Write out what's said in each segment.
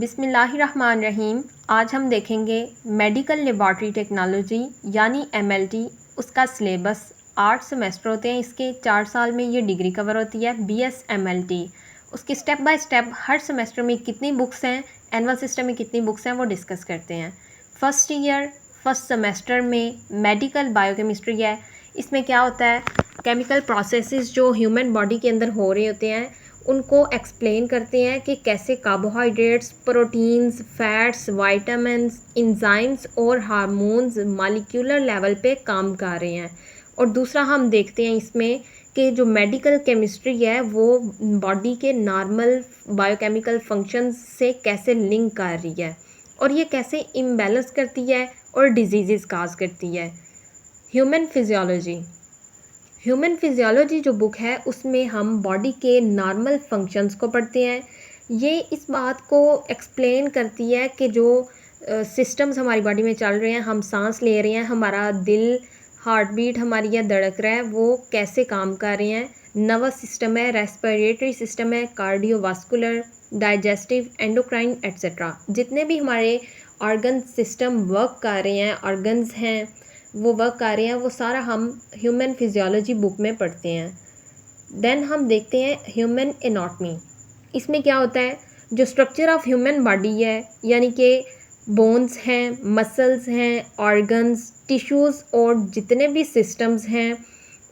बिस्मिल्लाहिर्रहमानिर्रहीम। आज हम देखेंगे मेडिकल लेबॉर्ट्री टेक्नोलॉजी यानी एमएलटी। उसका सिलेबस 8 सेमेस्टर होते हैं। इसके 4 साल में ये डिग्री कवर होती है बीएस एमएलटी। उसकी step by step her semester में कितनी बुक्स हैं, एनुअल सिस्टम में कितनी बुक्स हैं, वो डिस्कस करते हैं। फर्स्ट सेमेस्टर में मेडिकल बायोकेमिस्ट्री है। इसमें क्या होता है, केमिकल प्रोसेसेस जो ह्यूमन बॉडी के अंदर हो रहे होते हैं उनको एक्सप्लेन करते हैं कि कैसे carbohydrates, proteins, fats, vitamins, enzymes और हार्मोन्स मॉलिक्यूलर लेवल पे काम कर रहे हैं। और दूसरा हम देखते हैं इसमें कि जो मेडिकल केमिस्ट्री है वो बॉडी के नॉर्मल बायोकेमिकल फंक्शंस से कैसे लिंक कर रही है और ये कैसे इम्बैलेंस करती है और डिजीज़ काज करती है। ह्यूमन फिजियोलॉजी जो बुक है उसमें हम बॉडी के नॉर्मल फंक्शंस को पढ़ते हैं। ये इस बात को एक्सप्लेन करती है कि जो सिस्टम्स हमारी बॉडी में चल रहे हैं, हम सांस ले रहे हैं, हमारा दिल, हार्ट बीट हमारी या धड़क रहा है, वो कैसे काम कर रहे हैं। नर्वस सिस्टम है, रेस्पिरेटरी सिस्टम है, कार्डियोवास्कुलर, डाइजेस्टिव, एंडोक्राइन एट्सेट्रा। जितने भी हमारे ऑर्गन सिस्टम वर्क कर रहे हैं, ऑर्गन्स हैं वो वर्क कर रहे हैं, वो सारा हम ह्यूमन फिजियोलॉजी बुक में पढ़ते हैं। देन हम देखते हैं ह्यूमन एनाटॉमी। इसमें क्या होता है, जो स्ट्रक्चर ऑफ ह्यूमन बॉडी है यानी कि बोन्स हैं, मसल्स हैं, ऑर्गन्स, टिश्यूज़ और जितने भी सिस्टम्स हैं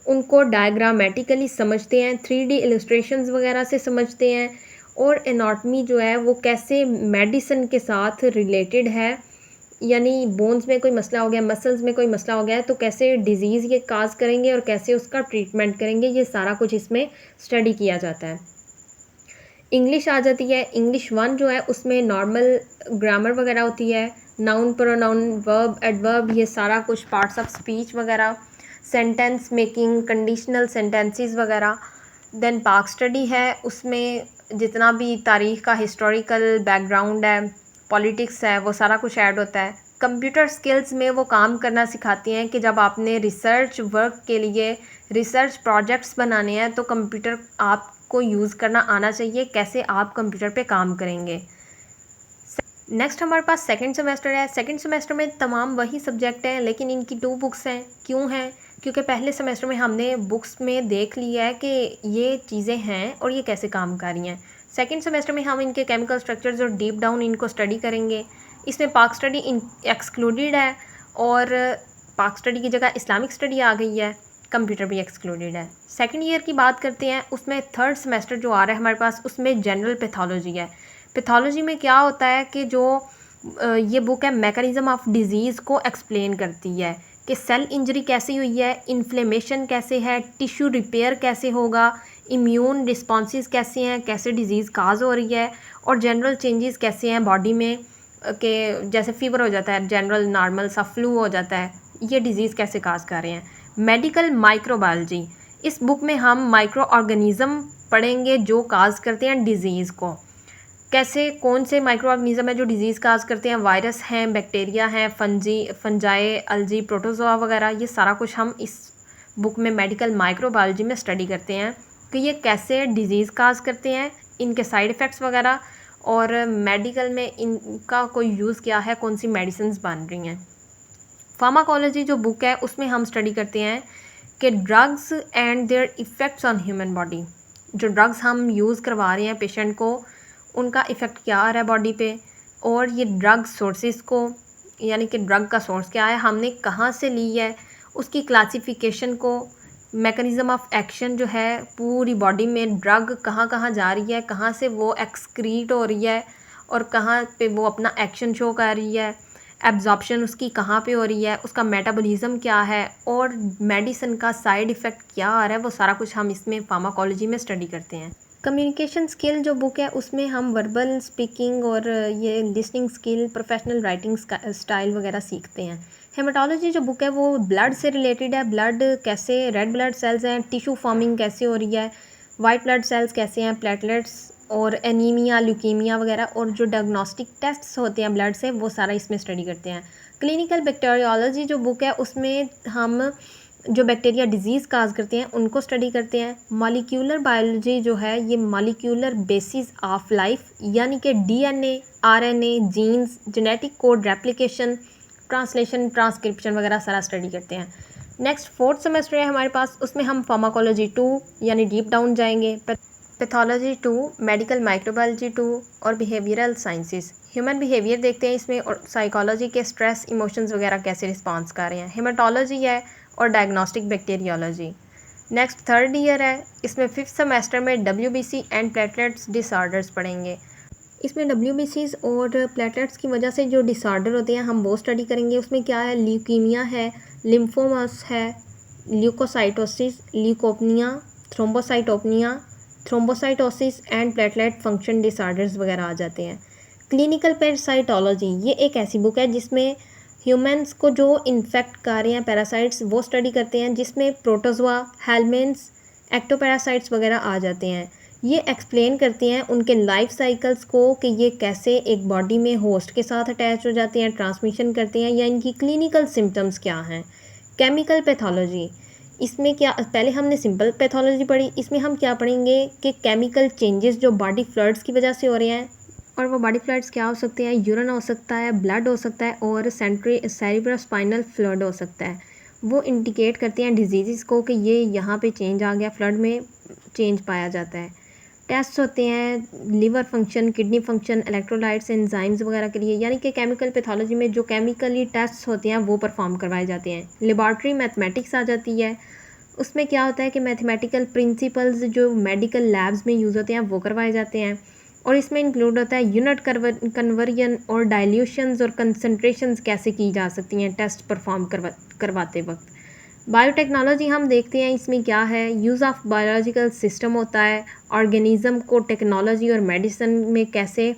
उनको डायग्रामेटिकली समझते हैं, 3D इलस्ट्रेशंस वगैरह से समझते हैं। और एनाटॉमी जो है वो कैसे मेडिसिन के साथ रिलेटेड है, यानी बोन्स में कोई मसला हो गया, मसल्स में कोई मसला हो गया है तो कैसे डिजीज़ ये काज करेंगे और कैसे उसका ट्रीटमेंट करेंगे, ये सारा कुछ इसमें स्टडी किया जाता है। इंग्लिश आ जाती है। इंग्लिश 1 जो है उसमें नॉर्मल ग्रामर वगैरह होती है, नाउन, प्रोनाउन, वर्ब, एडवर्ब, ये सारा कुछ, पार्ट्स ऑफ स्पीच वगैरह, सेंटेंस मेकिंग, कंडीशनल सेंटेंसेस वगैरह। देन पाक स्टडी है, उसमें जितना भी तारीख़ का हिस्टोरिकल बैकग्राउंड है, पॉलिटिक्स है, वो सारा कुछ ऐड होता है। कंप्यूटर स्किल्स में वो काम करना सिखाती हैं कि जब आपने रिसर्च वर्क के लिए रिसर्च प्रोजेक्ट्स बनाने हैं तो कंप्यूटर आपको यूज़ करना आना चाहिए, कैसे आप कंप्यूटर पे काम करेंगे। नेक्स्ट हमारे पास सेकंड सेमेस्टर है। सेकंड सेमेस्टर में तमाम वही सब्जेक्ट हैं लेकिन इनकी 2 बुक्स हैं। क्यों हैं? क्योंकि पहले सेमेस्टर में हमने बुक्स में देख लिया है कि ये चीज़ें हैं और ये कैसे काम कर रही हैं। सेकंड सेमेस्टर में हम इनके केमिकल स्ट्रक्चर्स और डीप डाउन इनको स्टडी करेंगे। इसमें पाक स्टडी एक्सक्लूडेड है और पाक स्टडी की जगह इस्लामिक स्टडी आ गई है, कंप्यूटर भी एक्सक्लूडेड है। सेकंड ईयर की बात करते हैं, उसमें थर्ड सेमेस्टर जो आ रहा है हमारे पास उसमें जनरल पैथोलॉजी है। पैथोलॉजी में क्या होता है कि जो ये बुक है मैकेनिज़्म ऑफ डिज़ीज़ को एक्सप्लेन करती है कि सेल इंजरी कैसे हुई है, इन्फ्लेमेशन कैसे है, टिश्यू रिपेयर कैसे होगा, इम्यून रिस्पॉन्सेस कैसे हैं, कैसे डिज़ीज़ काज हो रही है और जनरल चेंजेस कैसे हैं बॉडी में, कि जैसे फीवर हो जाता है, जनरल नॉर्मल सा फ्लू हो जाता है, ये डिज़ीज़ कैसे काज कर रहे हैं। मेडिकल माइक्रोबायोलॉजी, इस बुक में हम माइक्रो ऑर्गेनिज़म पढ़ेंगे जो काज करते हैं डिज़ीज़ को। कैसे, कौन से माइक्रो ऑर्गेनिज़म है जो डिज़ीज़ काज करते हैं, वायरस हैं, बैक्टीरिया हैं, फंजाई, अलजी, प्रोटोजोआ वगैरह, ये सारा कुछ हम इस बुक में मेडिकल माइक्रोबायोलॉजी में स्टडी करते हैं कि ये कैसे डिज़ीज़ काज करते हैं, इनके साइड इफ़ेक्ट्स वगैरह और मेडिकल में इनका कोई यूज़ क्या है, कौन सी मेडिसिन्स बन रही हैं। फार्माकोलॉजी जो बुक है उसमें हम स्टडी करते हैं कि drugs and their effects on human body. जो ड्रग्स हम यूज़ करवा रहे हैं पेशेंट को, उनका इफ़ेक्ट क्या आ रहा है बॉडी पे, और ये ड्रग सोर्सेज को, यानी कि ड्रग का सोर्स क्या है, हमने कहाँ से ली है, उसकी क्लासिफिकेशन को, मैकेनिज़्म ऑफ एक्शन जो है पूरी बॉडी में ड्रग कहाँ कहाँ जा रही है, कहाँ से वो एक्सक्रीट हो रही है और कहाँ पे वो अपना एक्शन शो कर रही है, एब्जॉर्प्शन उसकी कहाँ पे हो रही है, उसका मेटाबॉलिज्म क्या है और मेडिसिन का साइड इफ़ेक्ट क्या आ रहा है, वो सारा कुछ हम इसमें फार्माकोलॉजी में स्टडी करते हैं। कम्युनिकेशन स्किल जो बुक है उसमें हम वर्बल स्पीकिंग और ये listening skill, professional writing style वगैरह सीखते हैं। हेमाटोलॉजी जो बुक है वो ब्लड से रिलेटेड है। ब्लड कैसे, रेड ब्लड सेल्स हैं, टिश्यू फॉर्मिंग कैसे हो रही है, वाइट ब्लड सेल्स कैसे हैं, प्लेटलेट्स और एनीमिया, ल्यूकीमिया वगैरह, और जो डायग्नोस्टिक टेस्ट्स होते हैं ब्लड से, वो सारा इसमें स्टडी करते हैं। क्लिनिकल बैक्टीरियोलॉजी जो बुक है उसमें हम जो बैक्टीरिया डिजीज़ काज करते हैं उनको स्टडी करते हैं। मॉलिक्यूलर बायोलॉजी जो है ये मॉलिक्यूलर बेसिस ऑफ लाइफ यानी कि DNA, RNA, genes, genetic code replication, translation, transcription वगैरह सारा स्टडी करते हैं। नेक्स्ट फोर्थ सेमेस्टर है हमारे पास, उसमें हम फार्माकोलॉजी 2 यानी डीप डाउन जाएंगे, पैथोलॉजी 2, मेडिकल माइक्रोबायोलॉजी 2 और बिहेवियरल साइंसेस, ह्यूमन बिहेवियर देखते हैं इसमें, और साइकोलॉजी के स्ट्रेस इमोशंस वगैरह कैसे रिस्पॉन्स कर रहे हैं। हेमाटोलॉजी है और diagnostic bacteriology. Next third year है, इसमें फिफ्थ सेमेस्टर में WBC एंड प्लेटलेट्स डिसऑर्डर्स पढ़ेंगे। इसमें WBCs और प्लेटलेट्स की वजह से जो डिसऑर्डर होते हैं हम वो स्टडी करेंगे। उसमें क्या है, ल्यूकीमिया है, लिम्फोमास है, leucocytosis, leucopenia, thrombocytopenia, thrombocytosis and platelet function disorders वगैरह आ जाते हैं। क्लिनिकल पैरासाइटोलॉजी ये एक ऐसी बुक है जिसमें ह्यूमंस को जो इन्फेक्ट कर रहे हैं पैरासाइट्स वो स्टडी करते हैं, जिसमें प्रोटोजोआ, हेलमिन्थ्स, एक्टोपैरासाइट्स वगैरह आ जाते हैं। ये एक्सप्लेन करते हैं उनके लाइफ साइकिल्स को कि ये कैसे एक बॉडी में होस्ट के साथ अटैच हो जाते हैं, ट्रांसमिशन करते हैं, या इनकी क्लिनिकल सिम्टम्स क्या हैं। केमिकल पैथोलॉजी, इसमें क्या, पहले हमने सिंपल पैथोलॉजी पढ़ी, इसमें हम क्या पढ़ेंगे कि केमिकल चेंजेस जो बॉडी फ्लड्स की वजह से हो रहे हैं, और वो बॉडी फ्लड्स क्या हो सकते हैं, यूरिन हो सकता है, ब्लड हो सकता है, और सेरिब्रोस्पाइनल फ्लड हो सकता है। वो इंडिकेट करते हैं डिजीज़ को कि ये यहाँ पे चेंज आ गया, फ्लड में चेंज पाया जाता है। टेस्ट होते हैं liver function, kidney function, electrolytes, enzymes वगैरह के लिए, यानी कि केमिकल पैथोलॉजी में जो केमिकली टेस्ट होते हैं वो परफॉर्म करवाए जाते हैं। लेबॉर्ट्री मैथमेटिक्स आ जाती है, उसमें क्या होता है कि मैथमेटिकल प्रिंसिपल्स जो मेडिकल लैब्स में यूज़ होते हैं वो करवाए जाते हैं। और इसमें इंक्लूड होता है यूनिट कन्वर्जन और डाइल्यूशंस और कंसंट्रेशंस कैसे की जा सकती हैं टेस्ट परफॉर्म करवाते वक्त। बायोटेक्नोलॉजी हम देखते हैं, इसमें क्या है, यूज़ ऑफ बायोलॉजिकल सिस्टम होता है, ऑर्गेनिज्म को टेक्नोलॉजी और मेडिसिन में कैसे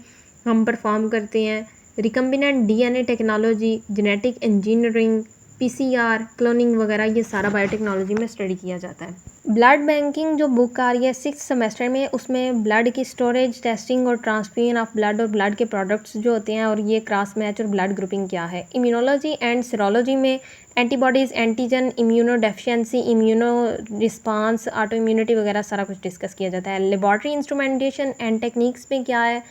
हम परफॉर्म करते हैं। Recombinant DNA technology, genetic engineering, PCR, cloning वगैरह, ये सारा बायोटेक्नोलॉजी में स्टडी किया जाता है। ब्लड बैंकिंग जो बुक आ रही है सिक्स सेमेस्टर में, उसमें ब्लड की स्टोरेज, टेस्टिंग और ट्रांसफ्यूजन ऑफ ब्लड और ब्लड के प्रोडक्ट्स जो होते हैं, और ये क्रॉस मैच और ब्लड ग्रुपिंग क्या है। इम्यूनोलॉजी एंड सीरोलॉजी में antibodies, antigen, immuno deficiency, immuno response, auto immunity वगैरह सारा कुछ डिस्कस किया जाता है। लेबॉर्ट्री इंस्ट्रूमेंटेशन एंड टेक्निक्स में क्या है,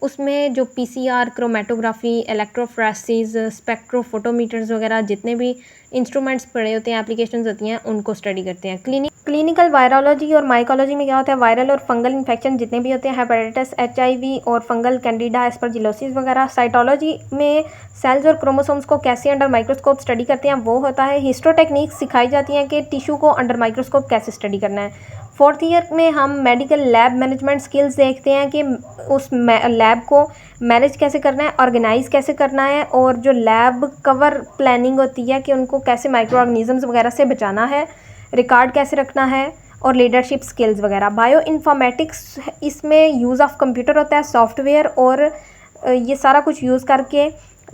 उसमें जो PCR, क्रोमेटोग्राफी, इलेक्ट्रोफ्रेसिस, स्पेक्ट्रोफोटोमीटर्स वगैरह जितने भी इंस्ट्रूमेंट्स पड़े होते हैं, एप्लीकेशंस होती हैं, उनको स्टडी करते हैं। क्लिनिकल वायरोलॉजी और माइकोलॉजी में क्या होता है, वायरल और फंगल इन्फेक्शन जितने भी होते हैं, हेपेटाइटिस, HIV और फंगल कैंडिडा, एस्परजिलोसिस वगैरह। साइटोलॉजी में सेल्स और क्रोमोसोम्स को कैसे अंडर माइक्रोस्कोप स्टडी करते हैं वो होता है। हिस्टो टेक्निक्स सिखाई जाती हैं कि टिश्यू को अंडर माइक्रोस्कोप कैसे स्टडी करना है। फोर्थ ईयर में हम मेडिकल लैब मैनेजमेंट स्किल्स देखते हैं कि उस लैब को मैनेज कैसे करना है, ऑर्गेनाइज कैसे करना है, और जो लैब कवर प्लानिंग होती है कि उनको कैसे माइक्रो ऑर्गेनिजम्स वगैरह से बचाना है, रिकॉर्ड कैसे रखना है, और लीडरशिप स्किल्स वगैरह। बायो इन्फॉर्मेटिक्स, इसमें यूज़ ऑफ कंप्यूटर होता है, सॉफ्टवेयर, और ये सारा कुछ यूज़ करके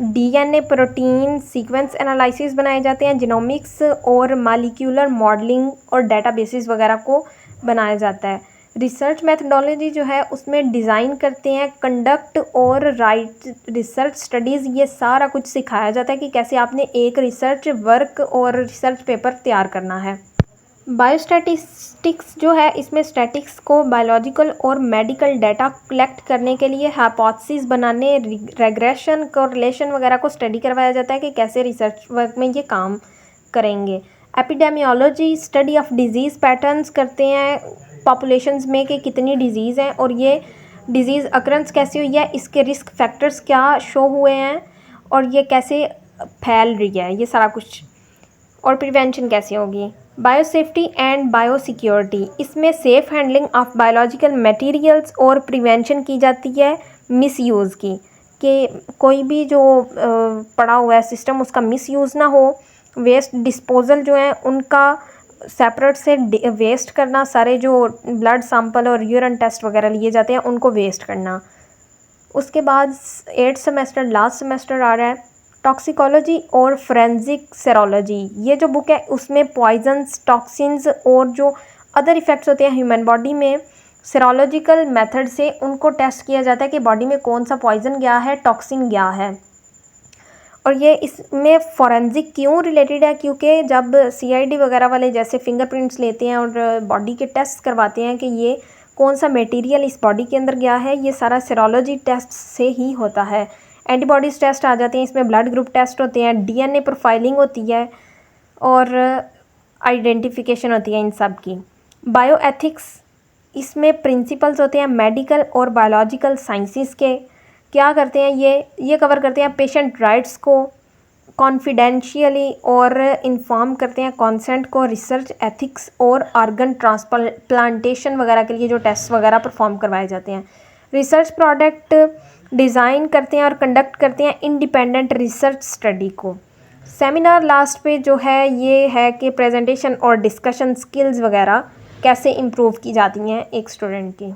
DNA प्रोटीन सीक्वेंस एनालिसिस बनाए जाते हैं। जिनोमिक्स और मॉलिक्यूलर मॉडलिंग और डेटाबेसेस वगैरह को बनाया जाता है। रिसर्च मेथडोलॉजी जो है उसमें डिज़ाइन करते हैं, कंडक्ट और राइट रिसर्च स्टडीज़, ये सारा कुछ सिखाया जाता है कि कैसे आपने एक रिसर्च वर्क और रिसर्च पेपर तैयार करना है। बायोस्टैटिस्टिक्स जो है, इसमें स्टैटिक्स को बायोलॉजिकल और मेडिकल डाटा कलेक्ट करने के लिए हाइपोथेसिस बनाने, रेग्रेशन, कोरिलेशन वगैरह को स्टडी करवाया जाता है कि कैसे रिसर्च वर्क में ये काम करेंगे। Epidemiology study of disease patterns करते हैं पॉपुलेशंस में कि कितनी डिजीज़ हैं और ये डिजीज़ अक्रंस कैसे हुई है, इसके रिस्क फैक्टर्स क्या शो हुए हैं और ये कैसे फैल रही है, ये सारा कुछ, और प्रिवेंशन कैसे होगी। बायोसेफ्टी एंड बायोसिक्योरिटी, इसमें safe handling of biological materials और प्रिवेंशन की जाती है मिसयूज़ की, कि कोई भी जो पड़ा हुआ है सिस्टम उसका मिसयूज़ ना हो। वेस्ट डिस्पोजल जो है उनका सेपरेट से वेस्ट करना, सारे जो ब्लड सैंपल और यूरिन टेस्ट वगैरह लिए जाते हैं उनको वेस्ट करना। उसके बाद 8th सेमेस्टर लास्ट सेमेस्टर आ रहा है, टॉक्सिकोलॉजी और फोरेंसिक सेरोलॉजी। ये जो बुक है उसमें पॉइजन्स, टॉक्सिन्स और जो अदर इफ़ेक्ट्स होते हैं ह्यूमन बॉडी में, सेरोलॉजिकल मेथड से उनको टेस्ट किया जाता है कि बॉडी में कौन सा पॉइजन गया है, टॉक्सिन गया है। और ये इसमें फॉरेंसिक क्यों रिलेटेड है, क्योंकि जब सीआईडी वगैरह वाले जैसे फिंगरप्रिंट्स लेते हैं और बॉडी के टेस्ट करवाते हैं कि ये कौन सा मटेरियल इस बॉडी के अंदर गया है, ये सारा सीरोलॉजी टेस्ट से ही होता है। एंटीबॉडीज़ टेस्ट आ जाते हैं, इसमें ब्लड ग्रुप टेस्ट होते हैं, डीएनए प्रोफाइलिंग होती है और आइडेंटिफिकेशन होती है इन सब की। बायोएथिक्स, इसमें प्रिंसिपल्स होते हैं मेडिकल और बायोलॉजिकल साइंसेस के। क्या करते हैं ये कवर करते हैं पेशेंट राइट्स को कॉन्फिडेंशियली और इन्फॉर्म करते हैं कॉन्सेंट को, रिसर्च एथिक्स और ऑर्गन ट्रांसप्लांटेशन वगैरह के लिए जो टेस्ट वगैरह परफॉर्म करवाए जाते हैं। रिसर्च प्रोडक्ट डिज़ाइन करते हैं और कंडक्ट करते हैं इंडिपेंडेंट रिसर्च स्टडी को। सेमिनार लास्ट पे जो है ये है कि प्रेजेंटेशन और डिस्कशन स्किल्स वगैरह कैसे इम्प्रूव की जाती हैं एक स्टूडेंट की।